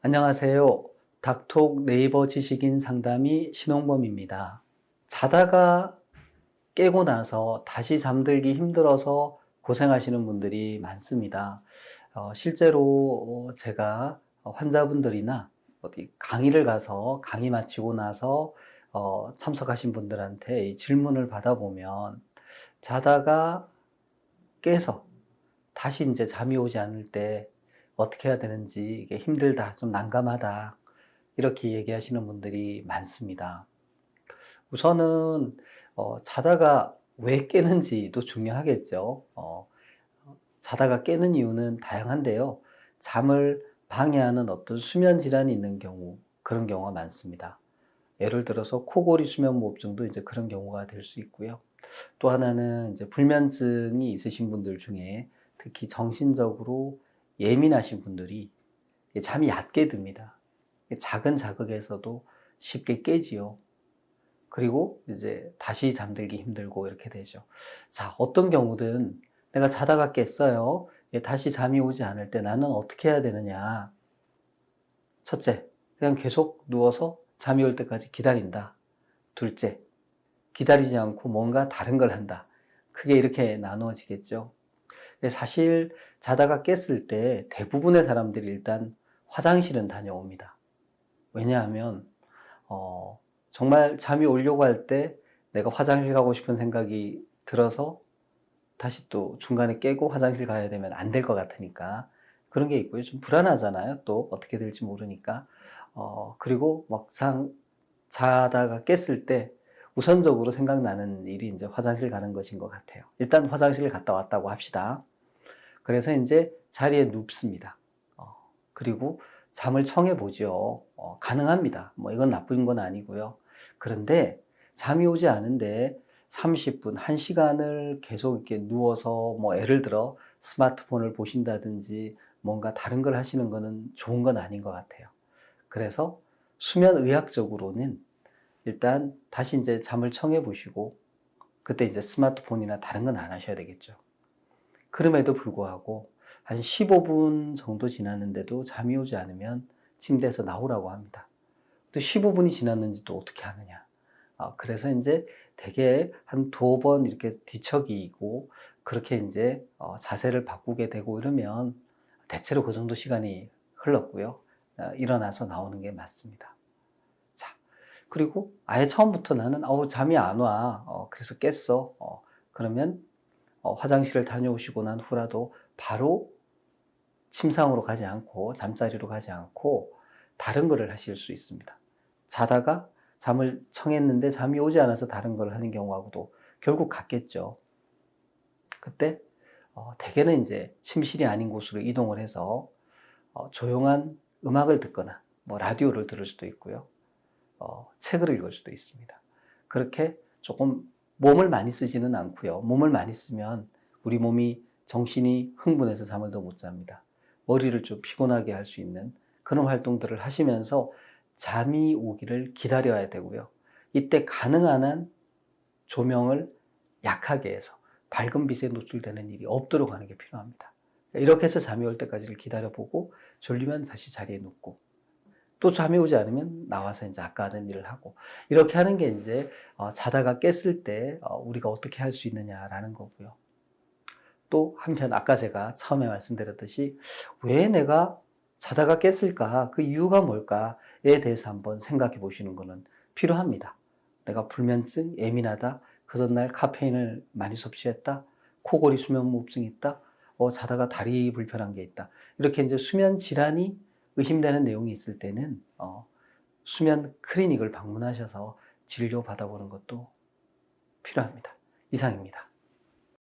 안녕하세요. 닥톡 네이버 지식인 상담의 신홍범입니다. 자다가 깨고 나서 다시 잠들기 힘들어서 고생하시는 분들이 많습니다. 실제로 제가 환자분들이나 어디 강의를 가서 강의 마치고 나서 참석하신 분들한테 이 질문을 받아보면 자다가 깨서 다시 이제 잠이 오지 않을 때 어떻게 해야 되는지 이게 힘들다, 좀 난감하다, 이렇게 얘기하시는 분들이 많습니다. 우선은 자다가 왜 깨는지도 중요하겠죠. 자다가 깨는 이유는 다양한데요. 잠을 방해하는 어떤 수면 질환이 있는 경우, 그런 경우가 많습니다. 예를 들어서 코골이 수면무호흡증도 이제 그런 경우가 될 수 있고요. 또 하나는 이제 불면증이 있으신 분들 중에 특히 정신적으로 예민하신 분들이 잠이 얕게 듭니다. 작은 자극에서도 쉽게 깨지요. 그리고 이제 다시 잠들기 힘들고 이렇게 되죠. 자, 어떤 경우든 내가 자다가 깼어요. 다시 잠이 오지 않을 때 나는 어떻게 해야 되느냐. 첫째, 그냥 계속 누워서 잠이 올 때까지 기다린다. 둘째, 기다리지 않고 뭔가 다른 걸 한다. 크게 이렇게 나누어지겠죠. 사실 자다가 깼을 때 대부분의 사람들이 일단 화장실은 다녀옵니다. 왜냐하면 정말 잠이 오려고 할 때 내가 화장실 가고 싶은 생각이 들어서 다시 또 중간에 깨고 화장실 가야 되면 안 될 것 같으니까 그런 게 있고요. 좀 불안하잖아요. 또 어떻게 될지 모르니까. 그리고 막상 자다가 깼을 때 우선적으로 생각나는 일이 이제 화장실 가는 것인 것 같아요. 일단 화장실을 갔다 왔다고 합시다. 그래서 이제 자리에 눕습니다. 그리고 잠을 청해보죠. 가능합니다. 뭐 이건 나쁜 건 아니고요. 그런데 잠이 오지 않은데 30분, 1시간을 계속 이렇게 누워서 뭐 예를 들어 스마트폰을 보신다든지 뭔가 다른 걸 하시는 거는 좋은 건 아닌 것 같아요. 그래서 수면 의학적으로는 일단 다시 이제 잠을 청해 보시고 그때 이제 스마트폰이나 다른 건 안 하셔야 되겠죠. 그럼에도 불구하고 한 15분 정도 지났는데도 잠이 오지 않으면 침대에서 나오라고 합니다. 또 15분이 지났는지 또 어떻게 하느냐. 그래서 이제 대개 한 2번 이렇게 뒤척이고 그렇게 이제 자세를 바꾸게 되고 이러면 대체로 그 정도 시간이 흘렀고요. 일어나서 나오는 게 맞습니다. 자, 그리고 아예 처음부터 나는 잠이 안 와. 그래서 깼어. 그러면 화장실을 다녀오시고 난 후라도 바로 침상으로 가지 않고 잠자리로 가지 않고 다른 거를 하실 수 있습니다. 자다가 잠을 청했는데 잠이 오지 않아서 다른 걸 하는 경우하고도 결국 같겠죠. 그때 대개는 이제 침실이 아닌 곳으로 이동을 해서 조용한 음악을 듣거나 뭐 라디오를 들을 수도 있고요. 책을 읽을 수도 있습니다. 그렇게 조금 몸을 많이 쓰지는 않고요. 몸을 많이 쓰면 우리 몸이 정신이 흥분해서 잠을 더 못 잡니다. 머리를 좀 피곤하게 할 수 있는 그런 활동들을 하시면서 잠이 오기를 기다려야 되고요. 이때 가능한 한 조명을 약하게 해서 밝은 빛에 노출되는 일이 없도록 하는 게 필요합니다. 이렇게 해서 잠이 올 때까지를 기다려보고 졸리면 다시 자리에 눕고 또 잠이 오지 않으면 나와서 이제 아까 하는 일을 하고 이렇게 하는 게 이제 자다가 깼을 때 우리가 어떻게 할 수 있느냐라는 거고요. 또 한편 아까 제가 처음에 말씀드렸듯이 왜 내가 자다가 깼을까? 그 이유가 뭘까에 대해서 한번 생각해 보시는 거는 필요합니다. 내가 불면증, 예민하다, 그 전날 카페인을 많이 섭취했다, 코골이 수면무호흡증이 있다, 자다가 다리 불편한 게 있다. 이렇게 이제 수면 질환이 의심되는 내용이 있을 때는 수면 클리닉을 방문하셔서 진료 받아보는 것도 필요합니다. 이상입니다.